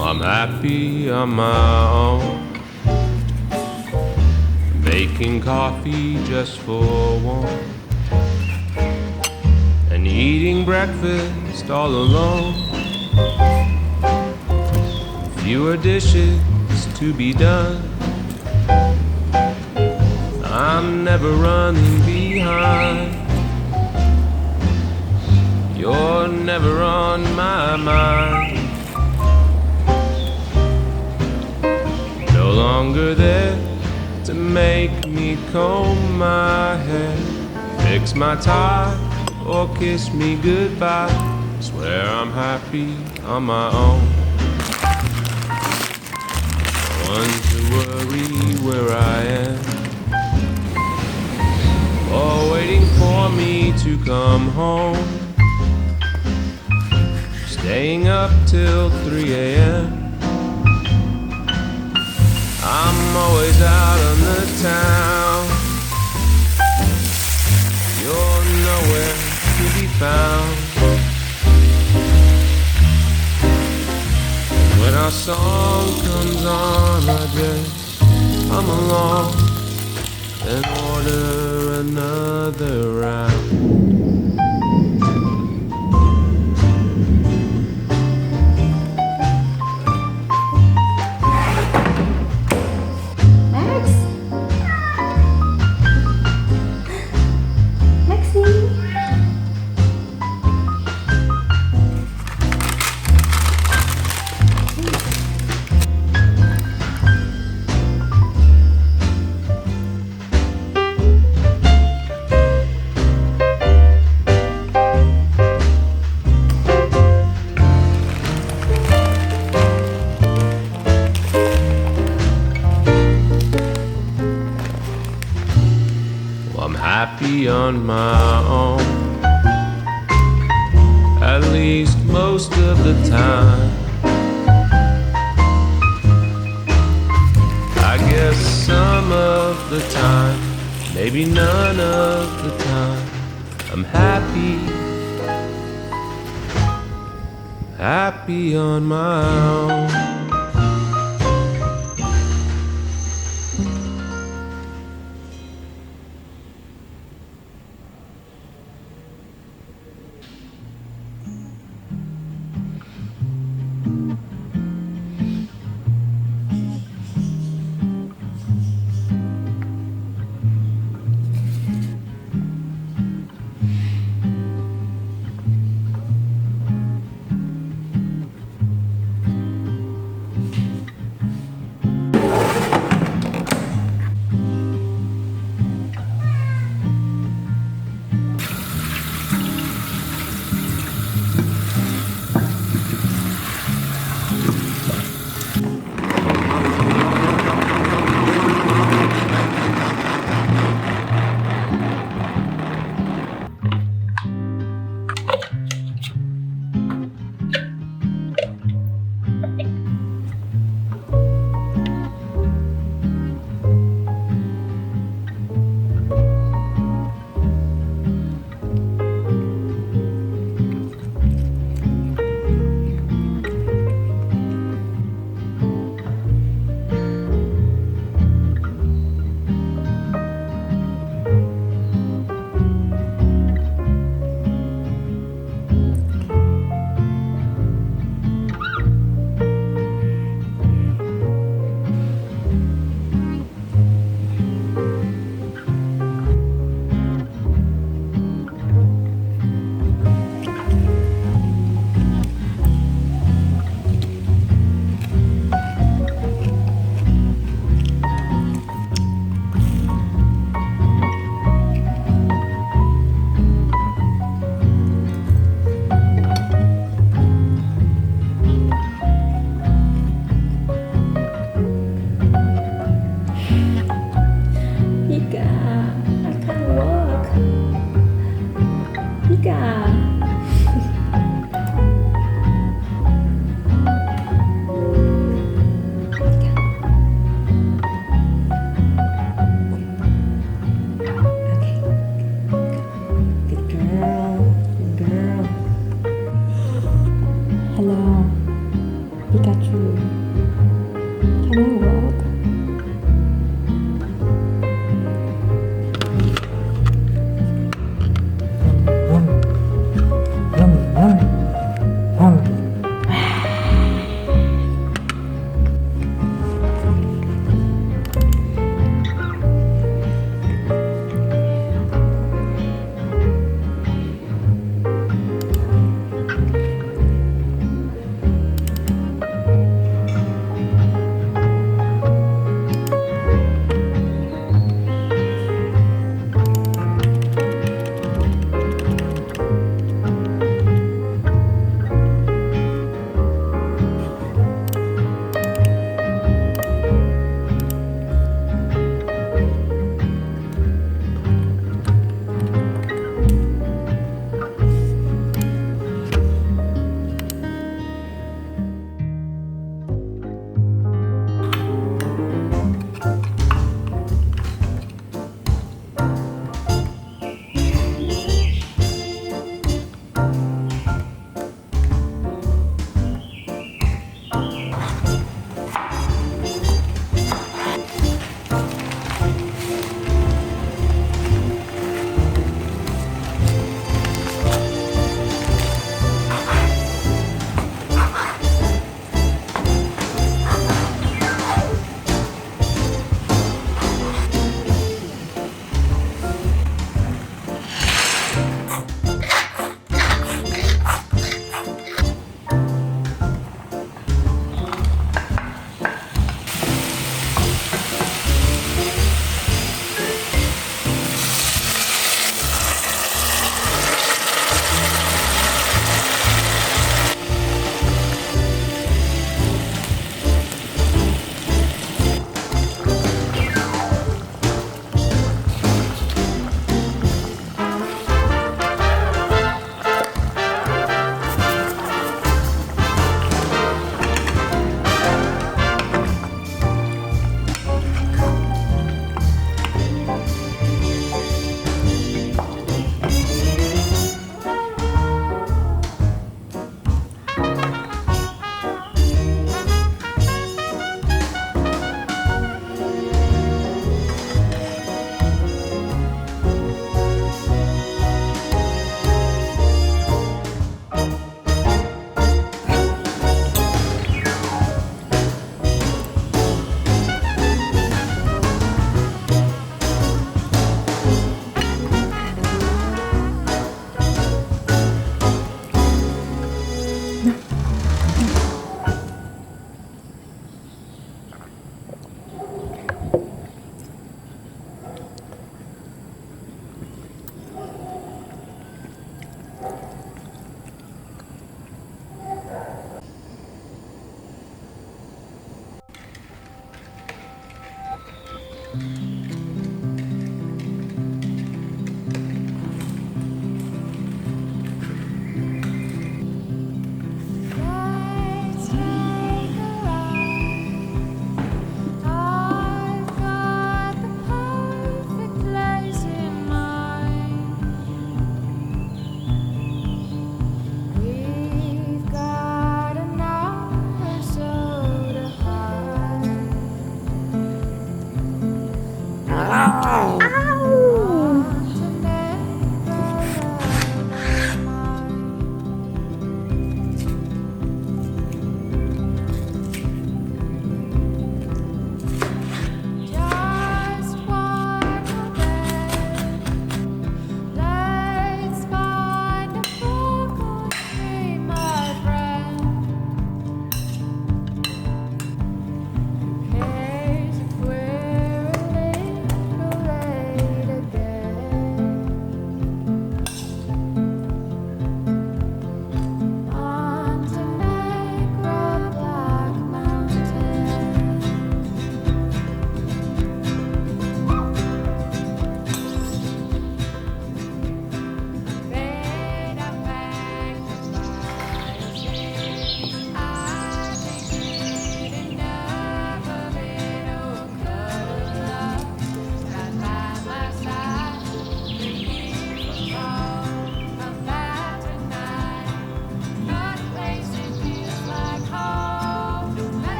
I'm happy on my own, making coffee just for one, and eating breakfast all alone. Fewer dishes to be done. I'm never running behind. You're never on my mind. No longer there to make me comb my hair, fix my tie, or kiss me goodbye. Swear I'm happy on my own. One to worry where I am, or waiting for me to come home, staying up till 3 a.m. I'm always out on the town. You're nowhere to be found. When our song comes on, I just come along and order another round. I'm happy on my own, at least most of the time. I guess some of the time, maybe none of the time, I'm happy, happy on my own. Pikachu. Can I walk?